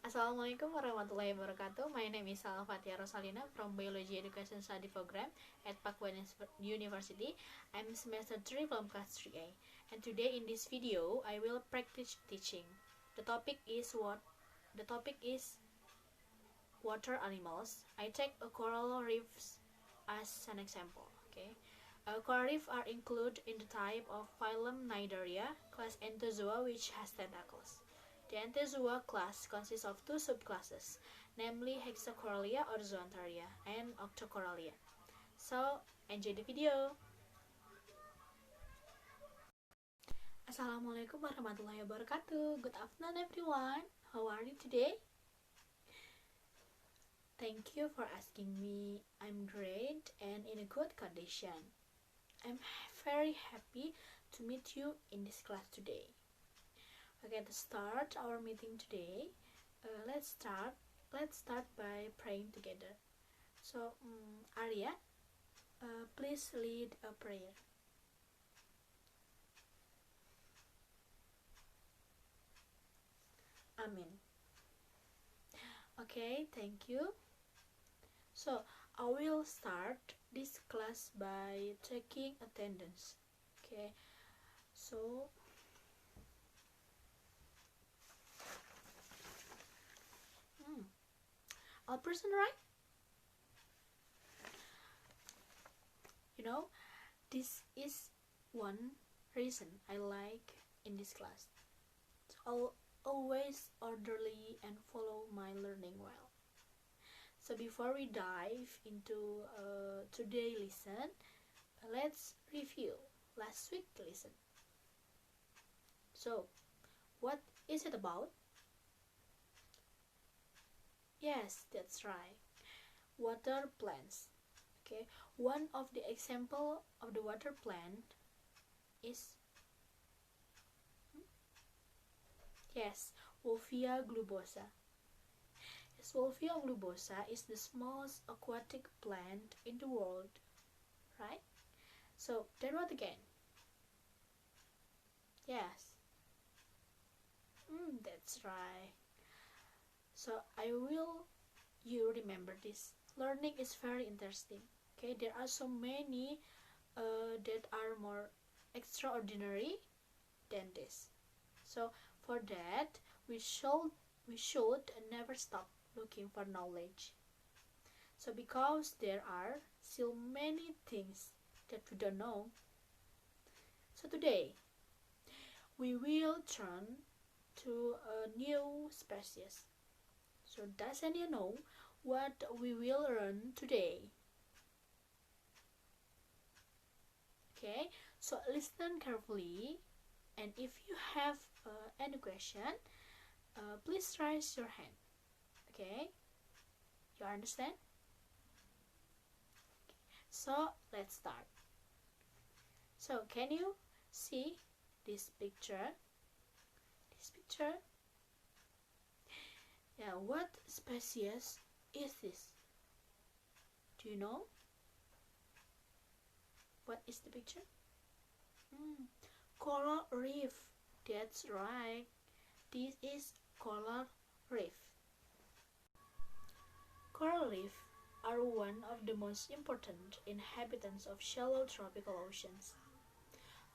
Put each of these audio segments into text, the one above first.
Assalamualaikum warahmatullahi wabarakatuh. My name is Alfathia Rosalina from Biology Education Study Program at Pakuan University. I'm semester 3 from class 3A. And today in this video, I will practice teaching. The topic is water animals. I take a coral reefs as an example. Okay. Coral reef are included in the type of phylum Cnidaria, class Anthozoa, which has tentacles. The Anthozoa class consists of two subclasses, namely Hexacoralia or Zoantharia and Octocoralia. So, enjoy the video! Assalamualaikum warahmatullahi wabarakatuh. Good afternoon everyone. How are you today? Thank you for asking me. I'm great and in a good condition. I'm very happy to meet you in this class today. Okay, to start our meeting today, let's start by praying together. So, Arya, please lead a prayer. Amen. Okay, thank you. So, I will start this class by taking attendance. Okay, so all person right? You know, this is one reason I like in this class. I'll always orderly and follow my learning well. So before we dive into today's lesson, let's review last week's lesson. So, what is it about? Yes, that's right. Water plants. Okay, one of the example of the water plant is yes, Wolfia globosa. Yes, Wolfia globosa is the smallest aquatic plant in the world, right? So then what again? Yes. That's right. So I will you remember this. Learning is very interesting. Okay, there are so many that are more extraordinary than this. So for that, we should never stop looking for knowledge. So because there are still many things that we don't know. So today, we will turn to a new species. So does anyone know what we will learn today? Okay, so listen carefully, and if you have any question, please raise your hand. Okay, you understand? Okay. So let's start. So can you see this picture? This picture? Yeah, what species is this? Do you know? What is the picture? Coral reef. That's right. This is coral reef. Coral reef are one of the most important inhabitants of shallow tropical oceans.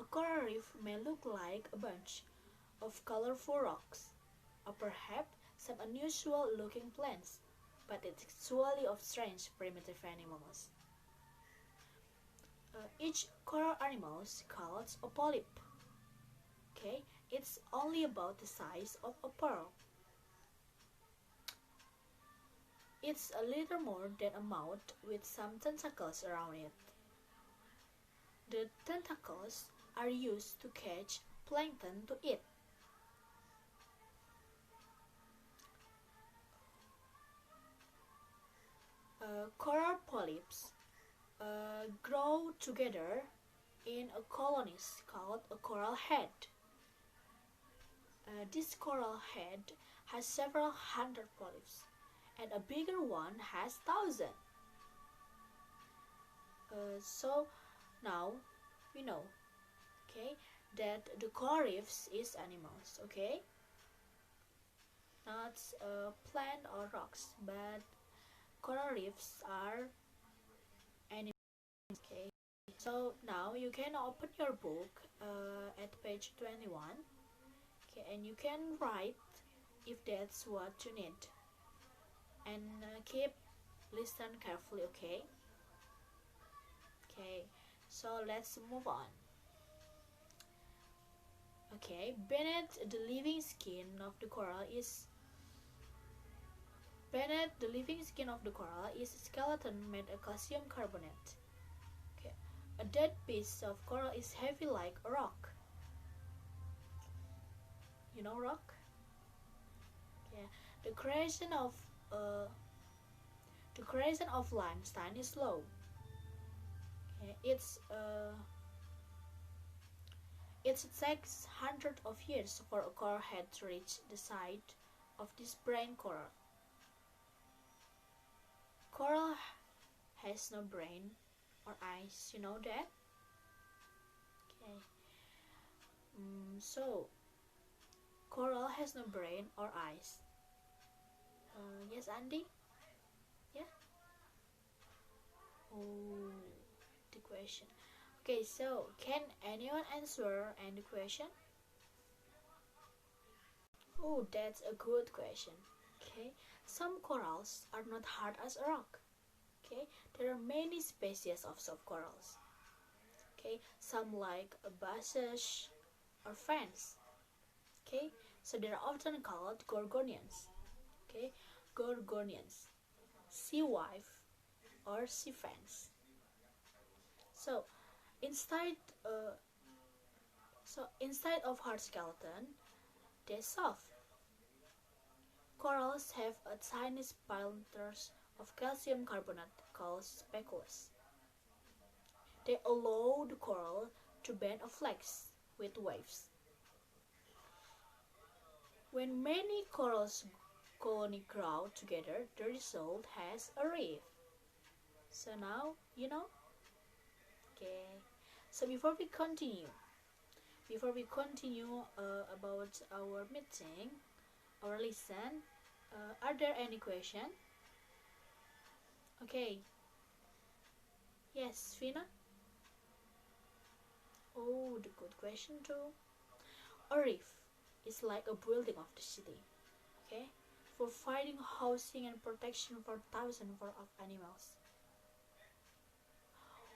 A coral reef may look like a bunch of colorful rocks, or perhaps some unusual looking plants, but it's actually of strange primitive animals. Each coral animal is called a polyp. Okay, it's only about the size of a pearl. It's a little more than a mouth with some tentacles around it. The tentacles are used to catch plankton to eat. Coral polyps grow together in a colonies called a coral head. This coral head has several hundred polyps, and a bigger one has thousands. So now we know, okay, that the coral reefs is animals, okay? not plant or rocks, but coral reefs are animals. Okay, so now you can open your book at page 21. Okay, and you can write if that's what you need, and keep listen carefully. Okay, so let's move on. Okay, beneath the living skin of the coral is a skeleton made of calcium carbonate. Okay, a dead piece of coral is heavy like a rock. You know rock? Okay, the creation of uh, limestone is slow. Okay, it takes hundreds of years for a coral head to reach the site of this brain coral. Coral has no brain or eyes, you know that? Okay. So, coral has no brain or eyes. Yes, Andy? Yeah? Oh, the question. Okay, so can anyone answer any question? Oh, that's a good question. Okay, some corals are not hard as a rock. Okay, there are many species of soft corals. Okay, some like basses or fans. Okay, so they are often called gorgonians. Okay, gorgonians, sea wife or sea fans. So inside, uh, instead of hard skeleton, they're soft. Corals have a tiny splinter of calcium carbonate called specules. They allow the coral to bend or flex with waves. When many corals colony grow together, the result has a reef. So now you know? Okay. So before we continue about our meeting, our lesson, are there any question? Okay. Yes, Fina? Oh, the good question too. A reef is like a building of the city, okay? Providing housing and protection for thousands of animals.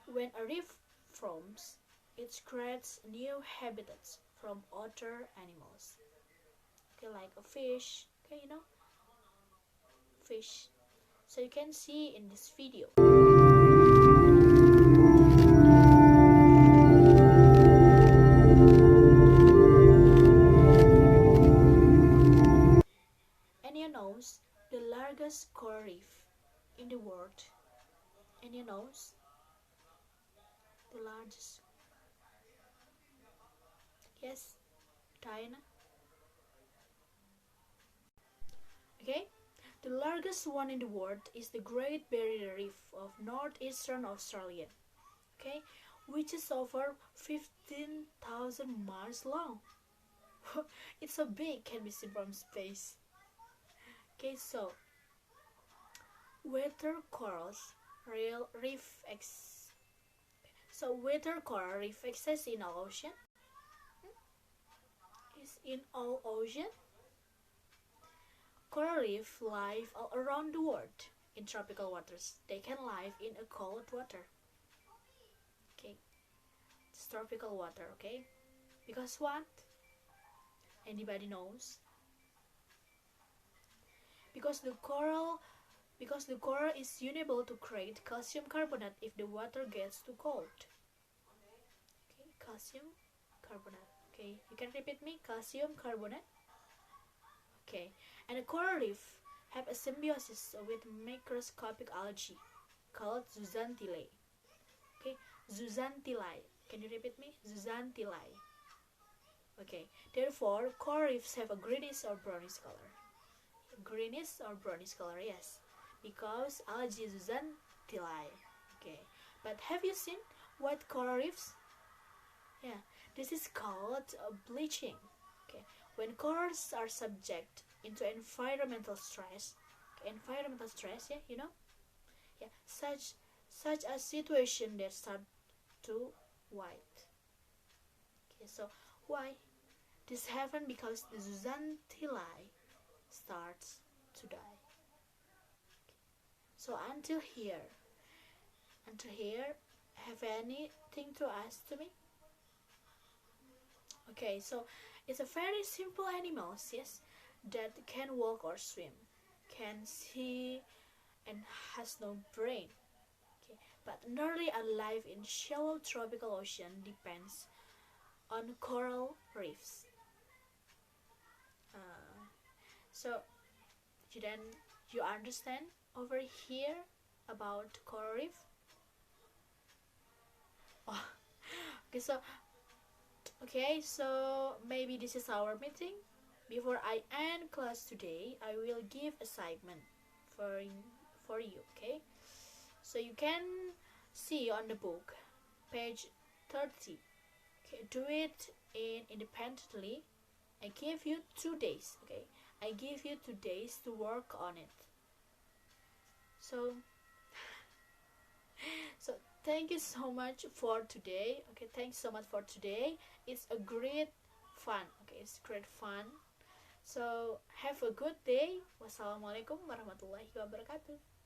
When a reef forms, it creates new habitats from other animals. Okay, like a fish, okay, you know, fish. So you can see in this video. And you know, the largest coral reef in the world. And you know, the largest. Yes, Diana. Okay, the largest one in the world is the Great Barrier Reef of northeastern Australia. Okay, which is over 15,000 miles long. It's so big, can be seen from space. Okay, so weather corals real reef ex. So weather coral reef exists in all ocean. Is in all ocean. Coral reef live all around the world in tropical waters. They can live in a cold water. Okay, it's tropical water. Okay, because what? Anybody knows? Because the coral is unable to create calcium carbonate if the water gets too cold. Okay, calcium carbonate. Okay, you can repeat me, calcium carbonate. Okay, and a coral reef have a symbiosis with microscopic algae called zooxanthellae. Okay, zooxanthellae. Can you repeat me? Zooxanthellae. Okay, therefore coral reefs have a greenish or brownish color. Greenish or brownish color, yes, because algae zooxanthellae. Okay, but have you seen white coral reefs? Yeah, this is called bleaching. Okay, when corals are subject into environmental stress. Environmental stress, yeah, yeah, such a situation that start to white. Okay, so why this happen? Because the zooxanthellae starts to die. So until here, have anything to ask to me? Okay, so it's a very simple animals, yes, that can walk or swim, can see, and has no brain. Okay, but nearly alive in shallow tropical ocean depends on coral reefs. Uh, so you then you understand over here about coral reef. Oh, okay, so maybe this is our meeting. Before I end class today, I will give assignment for for you. Okay, so you can see on the book, page 30. Okay, do it independently. I give you 2 days. Okay, I give you 2 days to work on it. So so thank you so much for today. Okay, thanks so much for today. It's a great fun. Okay, it's great fun. So have a good day. Wassalamualaikum warahmatullahi wabarakatuh.